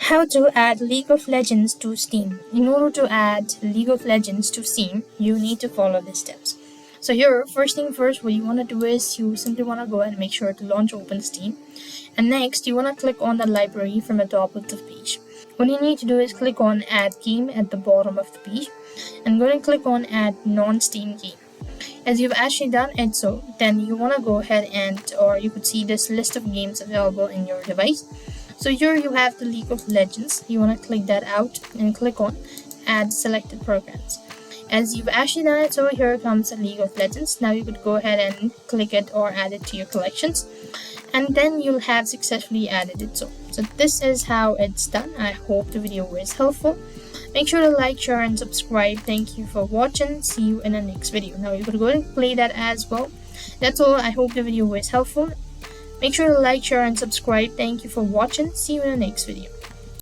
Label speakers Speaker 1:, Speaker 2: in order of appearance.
Speaker 1: How to add League of Legends to Steam. In order to add League of Legends to Steam, you need to follow these steps. So here, first thing first, what you want to do is you simply want to go ahead and make sure to launch open Steam. And next, you want to click on the library from the top of the page. What you need to do is click on Add Game at the bottom of the page. And go ahead and click on Add Non-Steam Game. As you've actually done it, so then you want to go ahead or you could see this list of games available in your device. So here you have the League of Legends. You want to click that out and click on Add Selected Programs. As you've actually done it, so here comes the League of Legends. Now you could go ahead and click it or add it to your collections, and then you'll have successfully added it. So this is how it's done. I hope the video was helpful. Make sure to like, share, and subscribe. Thank you for watching. See you in the next video. Now you could go ahead and play that as well. That's all. I hope the video was helpful. Make sure to like, share, and subscribe. Thank you for watching. See you in the next video.